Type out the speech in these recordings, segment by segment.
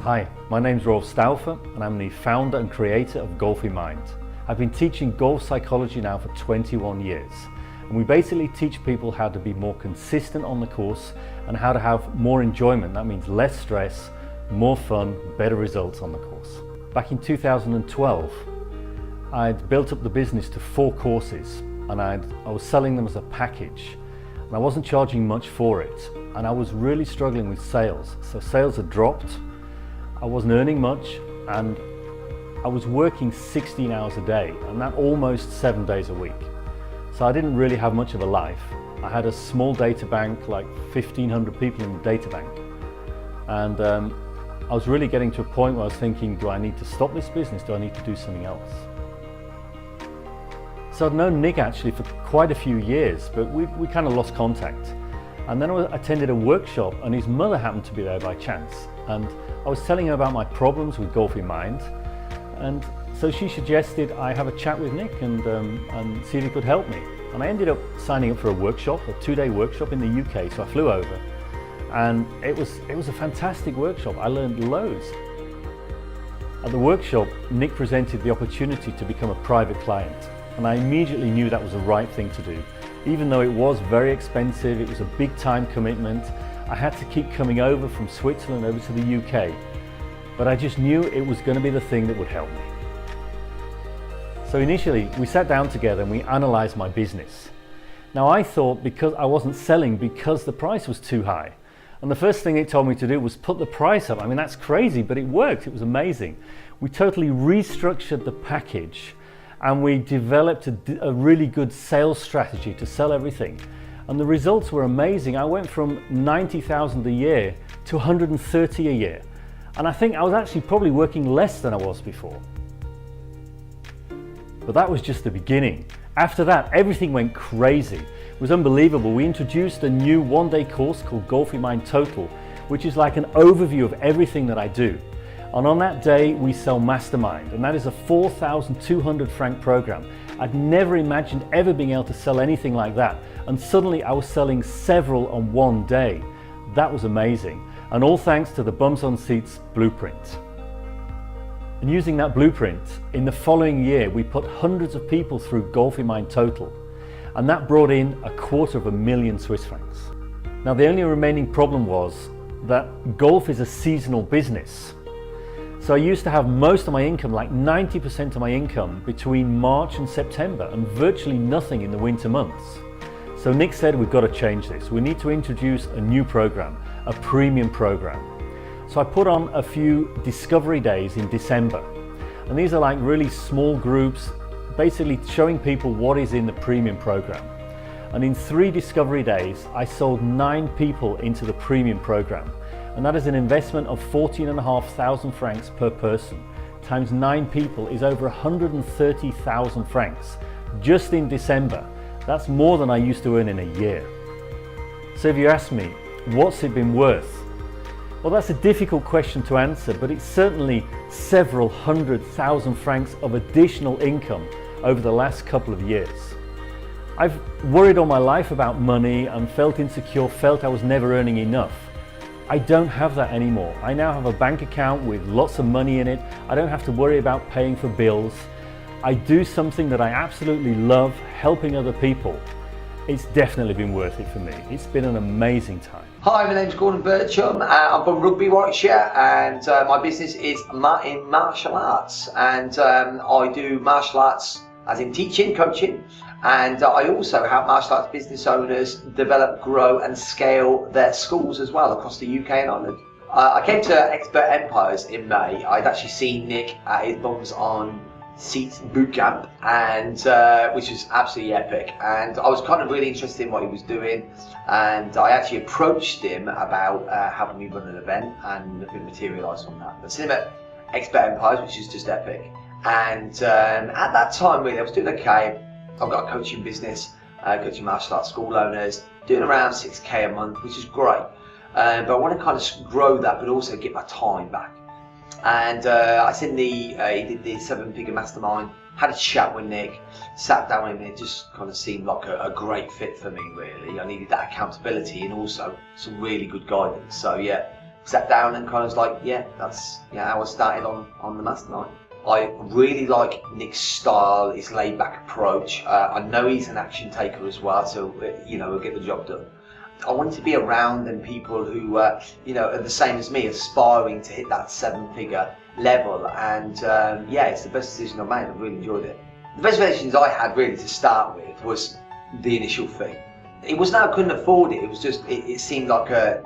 Hi, my name's Rolf Stauffer and I'm the founder and creator of Golf in Mind. I've been teaching golf psychology now for 21 years and we basically teach people how to be more consistent on the course and how to have more enjoyment. That means less stress, more fun, better results on the course. Back in 2012, I'd built up the business to 4 courses and I was selling them as a package and I wasn't charging much for it and I was really struggling with sales. So sales had dropped, I wasn't earning much and I was working 16 hours a day and that almost 7 days a week. So I didn't really have much of a life. I had a small data bank, like 1,500 people in the data bank. And I was really getting to a point where I was thinking, do I need to stop this business? Do I need to do something else? So I'd known Nick actually for quite a few years, but we kind of lost contact. And then I attended a workshop and his mother happened to be there by chance. And I was telling her about my problems with Golf in Mind. And so she suggested I have a chat with Nick and see if he could help me. And I ended up signing up for a workshop, a 2-day workshop in the UK. So I flew over and it was a fantastic workshop. I learned loads. At the workshop, Nick presented the opportunity to become a private client. And I immediately knew that was the right thing to do. Even though it was very expensive, it was a big time commitment. I had to keep coming over from Switzerland over to the UK. But I just knew it was going to be the thing that would help me. So initially, we sat down together and we analysed my business. Now I thought because I wasn't selling because the price was too high. And the first thing it told me to do was put the price up. I mean, that's crazy, but it worked. It was amazing. We totally restructured the package and we developed a really good sales strategy to sell everything. And the results were amazing. I went from 90,000 a year to 130 a year. And I think I was actually probably working less than I was before. But that was just the beginning. After that, everything went crazy. It was unbelievable. We introduced a new 1-day course called Golf in Mind Total, which is like an overview of everything that I do. And on that day, we sell Mastermind, and that is a 4,200 franc program. I'd never imagined ever being able to sell anything like that. And suddenly I was selling several on one day. That was amazing. And all thanks to the Bums on Seats blueprint. And using that blueprint, in the following year, we put hundreds of people through Golf in Mind Total. And that brought in $250,000 Swiss francs. Now the only remaining problem was that golf is a seasonal business. So I used to have most of my income, like 90% of my income, between March and September and virtually nothing in the winter months. So Nick said, we've got to change this. We need to introduce a new program, a premium program. So I put on a few discovery days in December. And these are like really small groups, basically showing people what is in the premium program. And in 3 discovery days, I sold 9 people into the premium program. And that is an investment of 14,500 francs per person. Times 9 people is over 130,000 francs just in December. That's more than I used to earn in a year. So if you ask me, what's it been worth? Well, that's a difficult question to answer, but it's certainly several 100,000 francs of additional income over the last couple of years. I've worried all my life about money and felt insecure, felt I was never earning enough. I don't have that anymore. I now have a bank account with lots of money in it. I don't have to worry about paying for bills. I do something that I absolutely love, helping other people. It's definitely been worth it for me. It's been an amazing time. Hi, my name's Gordon Bircham. I'm from Rugby, Warwickshire, and my business is in martial arts. And I do martial arts as in teaching, coaching, and I also help martial arts business owners develop, grow and scale their schools as well across the UK and Ireland. I came to Expert Empires in May. I'd actually seen Nick at his Bums on Seats bootcamp, and which was absolutely epic, and I was kind of really interested in what he was doing, and I actually approached him about helping me run an event, and nothing materialised from that. But seen him at Expert Empires, which is just epic, and at that time really I was doing okay. I've got a coaching business, coaching martial arts school owners, doing around 6k a month, which is great, but I want to kind of grow that but also get my time back. And I seen he did the 7-figure mastermind, had a chat with Nick, sat down with him, and it just kind of seemed like a great fit for me really. I needed that accountability and also some really good guidance. So yeah, sat down and kind of was like, yeah, that's how I started on the mastermind. I really like Nick's style, his laid-back approach. I know he's an action taker as well, so he'll get the job done. I wanted to be around them people who are the same as me, aspiring to hit that 7-figure level. And it's the best decision I made. I really enjoyed it. The best decisions I had really to start with was the initial fee. It wasn't that I couldn't afford it. It was just it seemed like a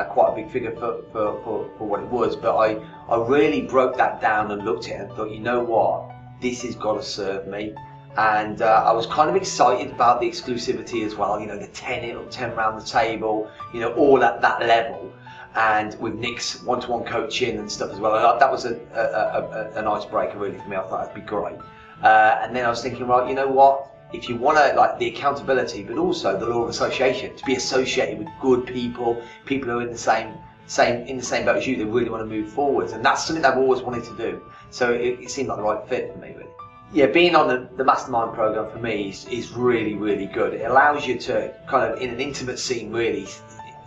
quite a big figure for what it was. But I really broke that down and looked at it and thought, you know what, this has got to serve me. And I was kind of excited about the exclusivity as well. The 10 round the table, all at that level. And with Nick's one-to-one coaching and stuff as well. That was an icebreaker really for me. I thought that'd be great. And then I was thinking, right, you know what? If you want to, like, the accountability, but also the law of association, to be associated with good people who are in the same boat as you, they really want to move forwards, and that's something I've always wanted to do. So it seemed like the right fit for me, really. Yeah, being on the mastermind program for me is really, really good. It allows you to kind of, in an intimate scene, really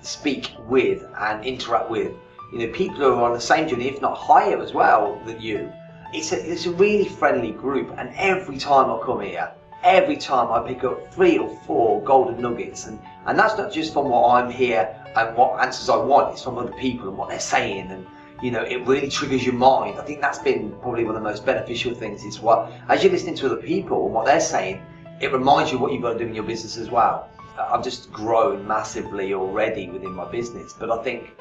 speak with and interact with people who are on the same journey, if not higher as well than you. It's a really friendly group, and every time I come here, every time I pick up 3 or 4 golden nuggets, and that's not just from what I'm here and what answers I want, it's from other people and what they're saying, and it really triggers your mind. I think that's been probably one of the most beneficial things, is what, as you're listening to other people and what they're saying, it reminds you what you've got to do in your business as well. I've just grown massively already within my business, but I think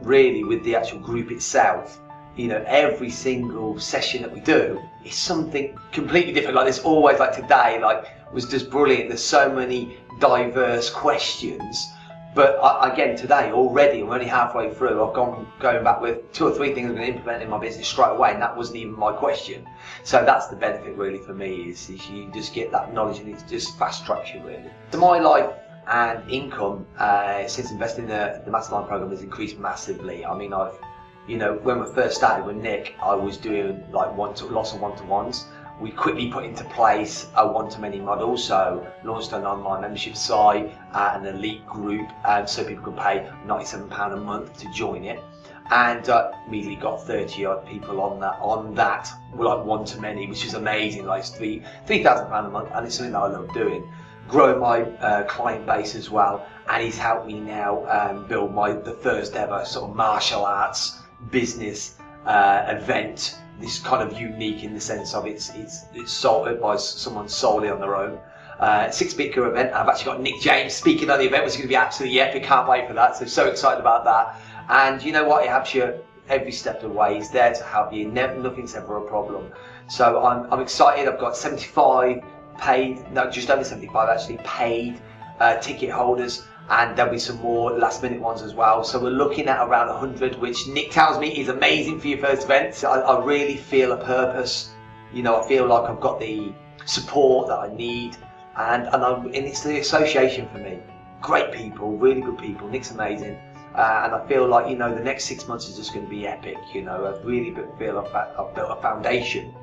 really with the actual group itself, every single session that we do is something completely different. Like, there's always, like today, was just brilliant. There's so many diverse questions. But again, today already, I'm only halfway through. I've going back with 2 or 3 things I'm going to implement in my business straight away, and that wasn't even my question. So that's the benefit really for me, is you just get that knowledge, and it just fast tracks you really. So my life and income since investing in the mastermind program has increased massively. I mean, when we first started with Nick, I was doing like lots of one-to-ones. We quickly put into place a one-to-many model, so launched an online membership site, an elite group, so people could pay £97 a month to join it, and immediately got 30 odd people on that, like one-to-many, which is amazing. Like, it's £3,000 a month, and it's something that I love doing. Growing my client base as well, and he's helped me now build the first ever sort of martial arts business event. This kind of unique in the sense of it's sold by someone solely on their own. 6-speaker event. I've actually got Nick James speaking at the event, which is going to be absolutely epic. Can't wait for that. So excited about that. And you know what? It helps you every step of the way. He's there to help you. Nothing's ever a problem. So I'm excited. I've got 75 paid, no, just over 75 actually paid ticket holders. And there'll be some more last minute ones as well. So we're looking at around 100, which Nick tells me is amazing for your first event. So I really feel a purpose. I feel like I've got the support that I need, and it's the association for me. Great people, really good people. Nick's amazing, and I feel like the next 6 months is just going to be epic. I really feel I've built a foundation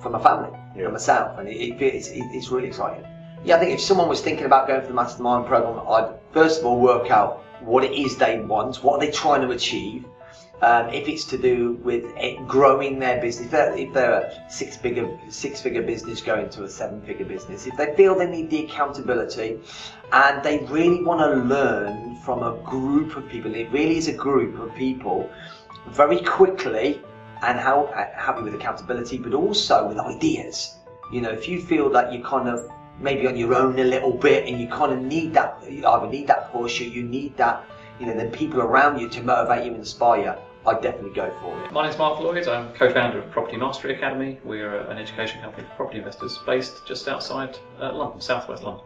for my family and myself, and it's really exciting. Yeah, I think if someone was thinking about going for the mastermind program, I'd first of all work out what it is they want, what are they trying to achieve. If it's to do with growing their business, if they're a six-figure business going to a 7-figure business, if they feel they need the accountability and they really want to learn from a group of people, it really is a group of people, very quickly, and happy with accountability, but also with ideas. If you feel that you kind of maybe on your own a little bit, and you kind of need that, you either need that push or you need that, then people around you to motivate you and inspire, I'd definitely go for it. My name's Mark Lloyd. I'm co-founder of Property Mastery Academy. We're an education company for property investors based just outside London, southwest London.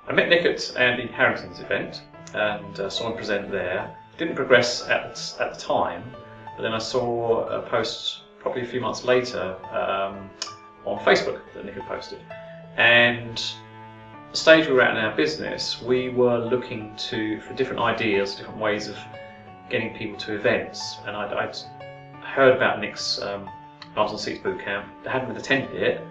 I met Nick at Andy Harrington's event and saw him present there. Didn't progress at the time, but then I saw a post probably a few months later on Facebook that Nick had posted. And the stage we were at in our business, we were looking for different ideas, different ways of getting people to events. And I'd heard about Nick's Bums on Seats bootcamp. I hadn't attended it,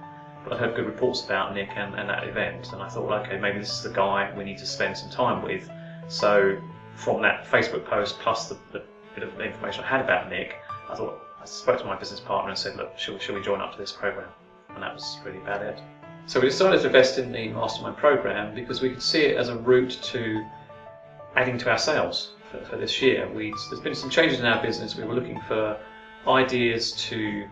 but I heard good reports about Nick and that event. And I thought, well, okay, maybe this is the guy we need to spend some time with. So from that Facebook post plus the bit of information I had about Nick, I spoke to my business partner and said, look, shall we join up to this program? And that was really about it. So we decided to invest in the mastermind program because we could see it as a route to adding to our sales for this year. There's been some changes in our business. We were looking for ideas to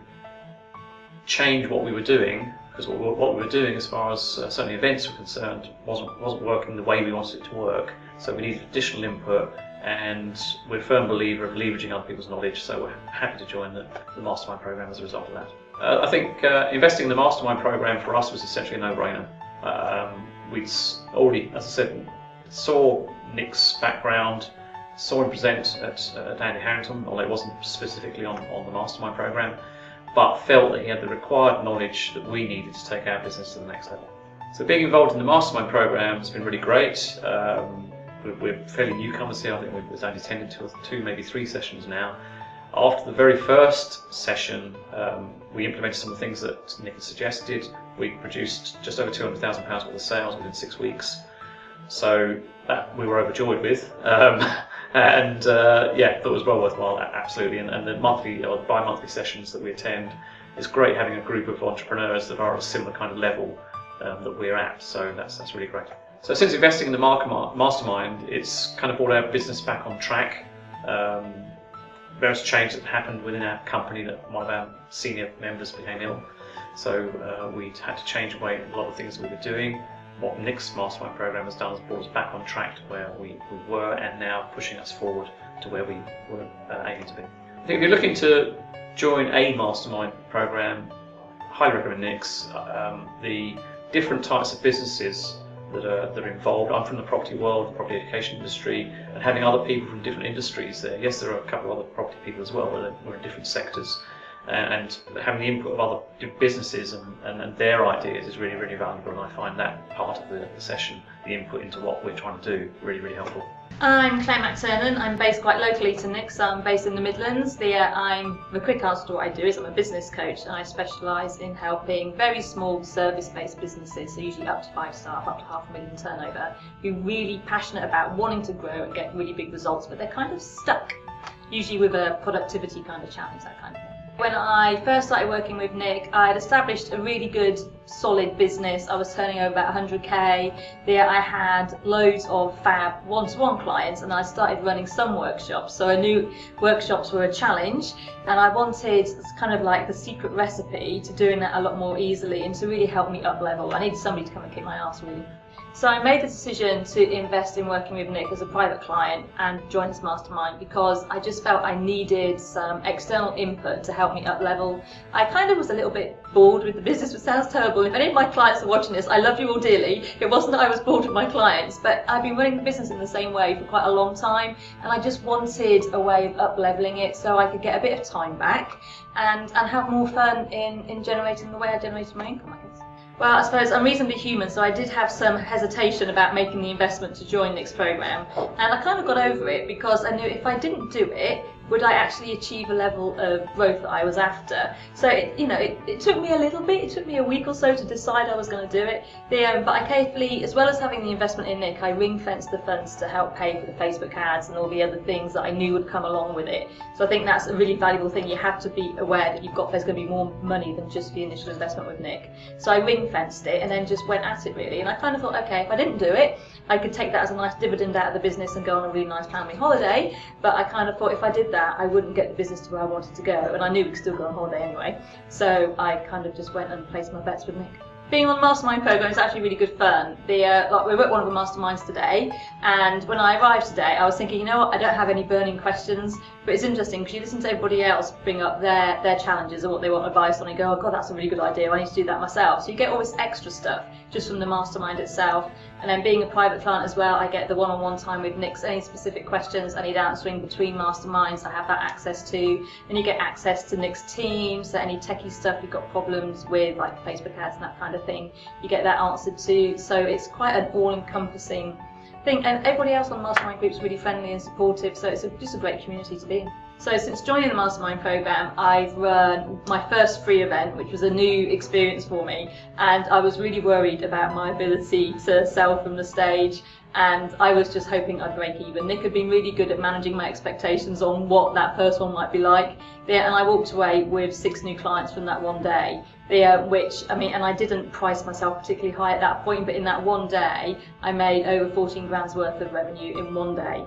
change what we were doing, because what we were doing as far as certainly events were concerned wasn't working the way we wanted it to work. So we needed additional input, and we're a firm believer of leveraging other people's knowledge, so we're happy to join the mastermind program as a result of that. I think investing in the mastermind program for us was essentially a no-brainer. We'd already, as I said, saw Nick's background, saw him present at Andy Harrington, although it wasn't specifically on the mastermind program, but felt that he had the required knowledge that we needed to take our business to the next level. So being involved in the mastermind program has been really great. We're fairly newcomers here. I think we've only attended two, maybe three sessions now. After the very first session, we implemented some of the things that Nick had suggested. We produced just over £200,000 worth of sales within 6 weeks. So that we were overjoyed with, and thought it was well worthwhile, absolutely. And the monthly or bi-monthly sessions that we attend, it's great having a group of entrepreneurs that are at a similar kind of level that we're at. So that's really great. So since investing in the mastermind, it's kind of brought our business back on track. Various changes that happened within our company, that one of our senior members became ill, so we had to change away a lot of things we were doing. What Nick's mastermind program has done is brought us back on track to where we were, and now pushing us forward to where we were aiming to be. I think if you're looking to join a mastermind program, I highly recommend Nick's. The different types of businesses that are involved. I'm from the property world, the property education industry, and having other people from different industries there. Yes, there are a couple of other property people as well, but we're in different sectors. And having the input of other businesses and their ideas is really, really valuable, and I find that part of the session, the input into what we're trying to do, really, really helpful. I'm Claire McTurnan. I'm based quite locally to Nick, so I'm based in the Midlands. The quick answer to what I do is I'm a business coach, and I specialise in helping very small service-based businesses, so usually up to 5 staff, up to £500,000 turnover, who are really passionate about wanting to grow and get really big results, but they're kind of stuck, usually with a productivity kind of challenge, that kind of thing. When I first started working with Nick, I had established a really good, solid business. I was turning over about 100k. There I had loads of fab one-to-one clients, and I started running some workshops. So I knew workshops were a challenge, and I wanted kind of like the secret recipe to doing that a lot more easily and to really help me up level. I needed somebody to come and kick my ass, really. So I made the decision to invest in working with Nick as a private client and join his mastermind, because I just felt I needed some external input to help me up level. I kind of was a little bit bored with the business, which sounds terrible. If any of my clients are watching this, I love you all dearly. It wasn't that I was bored with my clients, but I've been running the business in the same way for quite a long time, and I just wanted a way of up leveling it so I could get a bit of time back and have more fun in generating the way I generated my income, I guess. Well, I suppose I'm reasonably human, so I did have some hesitation about making the investment to join Nick's program, and I kind of got over it because I knew if I didn't do it, would I actually achieve a level of growth that I was after? So it took me a little bit, it took me a week or so to decide I was going to do it. But I carefully, as well as having the investment in Nick, I ring-fenced the funds to help pay for the Facebook ads and all the other things that I knew would come along with it. So I think that's a really valuable thing. You have to be aware that there's going to be more money than just the initial investment with Nick. So I ring-fenced it and then just went at it, really. And I kind of thought, okay, if I didn't do it, I could take that as a nice dividend out of the business and go on a really nice family holiday. But I kind of thought if I did that, I wouldn't get the business to where I wanted to go, and I knew we could still go on holiday anyway. So I kind of just went and placed my bets with Nick. Being on the mastermind program is actually really good fun. We were at one of the masterminds today, and when I arrived today, I was thinking, you know what, I don't have any burning questions, but it's interesting because you listen to everybody else bring up their challenges or what they want advice on, and go, oh god, that's a really good idea, I need to do that myself. So you get all this extra stuff just from the mastermind itself. And then being a private client as well, I get the one-on-one time with Nick. So any specific questions I need answering between masterminds, I have that access to. And you get access to Nick's team, so any techie stuff you've got problems with, like Facebook ads and that kind of thing, you get that answered to. So it's quite an all-encompassing thing. And everybody else on the mastermind group is really friendly and supportive, so it's just a great community to be in. So since joining the mastermind program, I've run my first free event, which was a new experience for me, and I was really worried about my ability to sell from the stage, and I was just hoping I'd break even. Nick had been really good at managing my expectations on what that first one might be like. Yeah, and I walked away with 6 new clients from that one day. Which, I mean, and I didn't price myself particularly high at that point, but in that one day, I made over 14 grand's worth of revenue in one day.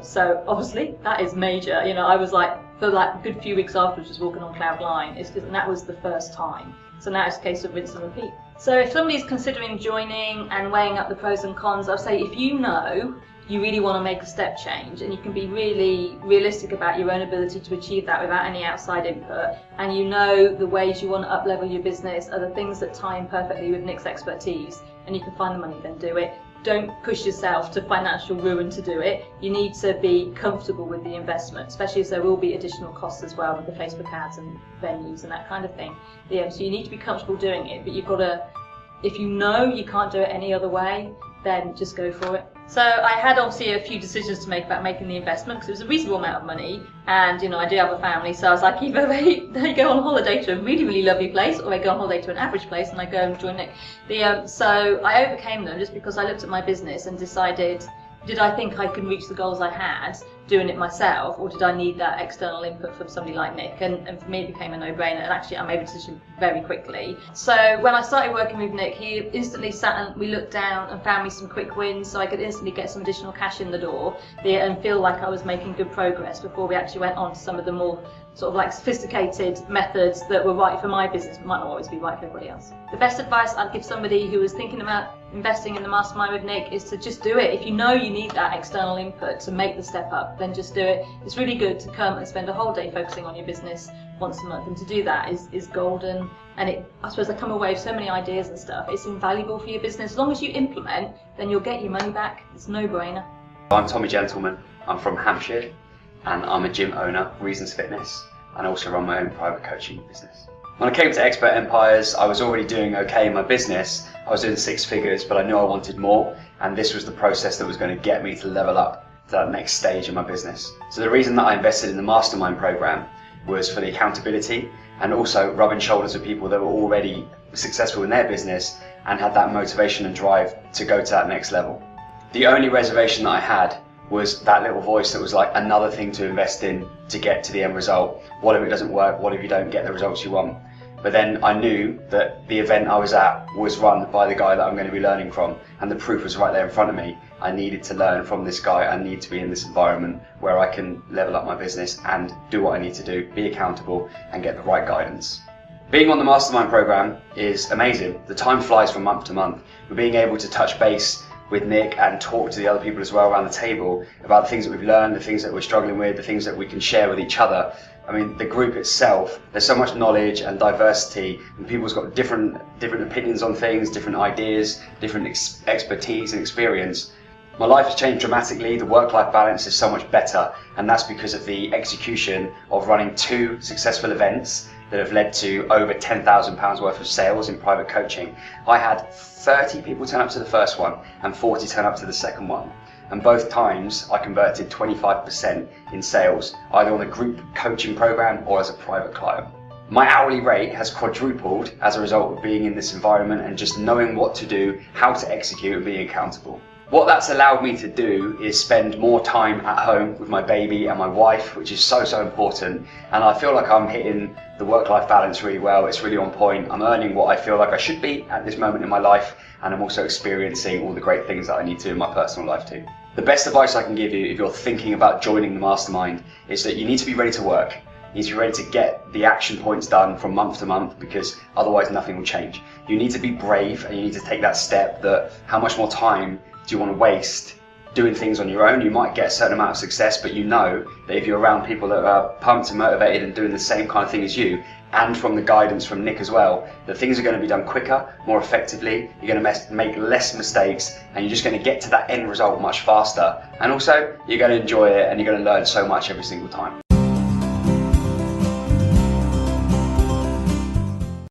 So obviously that is major. You know, I was like, for like a good few weeks afterwards, just walking on cloud nine. And that was the first time. So now it's a case of rinse and repeat. So if somebody's considering joining and weighing up the pros and cons, I'll say if you know you really want to make a step change and you can be really realistic about your own ability to achieve that without any outside input, and you know the ways you want to up-level your business are the things that tie in perfectly with Nick's expertise, and you can find the money, then do it. Don't push yourself to financial ruin to do it. You need to be comfortable with the investment, especially as there will be additional costs as well with the Facebook ads and venues and that kind of thing. So you need to be comfortable doing it, but you've got to, if you know you can't do it any other way, then just go for it. So I had obviously a few decisions to make about making the investment, because it was a reasonable amount of money, and you know, I do have a family, so I was like, either they go on holiday to a really lovely place, or they go on holiday to an average place and I go and join Nick. So I overcame them just because I looked at my business and decided, did I think I could reach the goals I had doing it myself, or did I need that external input from somebody like Nick? And for me it became a no-brainer, and actually I made a decision very quickly. So when I started working with Nick, he instantly sat and we looked down and found me some quick wins, so I could instantly get some additional cash in the door and feel like I was making good progress before we actually went on to some of the more sort of like sophisticated methods that were right for my business but might not always be right for everybody else. The best advice I'd give somebody who is thinking about investing in the mastermind with Nick is to just do it. If you know you need that external input to make the step up, then just do it. It's really good to come and spend a whole day focusing on your business once a month, and to do that is golden. And I suppose I come away with so many ideas and stuff. It's invaluable for your business. As long as you implement, then you'll get your money back. It's a no-brainer. I'm Tommy Gentleman. I'm from Hampshire, and I'm a gym owner, Reasons Fitness, and also run my own private coaching business. When I came to Expert Empires, I was already doing okay in my business. I was doing 6 figures, but I knew I wanted more, and this was the process that was going to get me to level up to that next stage in my business. So the reason that I invested in the mastermind program was for the accountability, and also rubbing shoulders with people that were already successful in their business and had that motivation and drive to go to that next level. The only reservation that I had was that little voice that was like, another thing to invest in to get to the end result. What if it doesn't work? What if you don't get the results you want? But then I knew that the event I was at was run by the guy that I'm going to be learning from, and the proof was right there in front of me. I needed to learn from this guy. I need to be in this environment where I can level up my business and do what I need to do, be accountable and get the right guidance. Being on the mastermind program is amazing. The time flies from month to month. We're being able to touch base with Nick and talk to the other people as well around the table about the things that we've learned, the things that we're struggling with, the things that we can share with each other. I mean, the group itself, there's so much knowledge and diversity, and people's got different opinions on things, different ideas, different expertise and experience. My life has changed dramatically. The work-life balance is so much better, and that's because of the execution of running 2 successful events that have led to over £10,000 worth of sales in private coaching. I had 30 people turn up to the first one and 40 turn up to the second one. And both times I converted 25% in sales, either on a group coaching program or as a private client. My hourly rate has quadrupled as a result of being in this environment and just knowing what to do, how to execute and being accountable. What that's allowed me to do is spend more time at home with my baby and my wife, which is so important. And I feel like I'm hitting the work-life balance really well. It's really on point. I'm earning what I feel like I should be at this moment in my life, and I'm also experiencing all the great things that I need to in my personal life too. The best advice I can give you if you're thinking about joining the mastermind is that you need to be ready to work. You need to be ready to get the action points done from month to month, because otherwise nothing will change. You need to be brave, and you need to take that step that how much more time do you want to waste doing things on your own? You might get a certain amount of success, but you know that if you're around people that are pumped and motivated and doing the same kind of thing as you, and from the guidance from Nick as well, that things are going to be done quicker, more effectively, you're going to make less mistakes, and you're just going to get to that end result much faster. And also, you're going to enjoy it and you're going to learn so much every single time.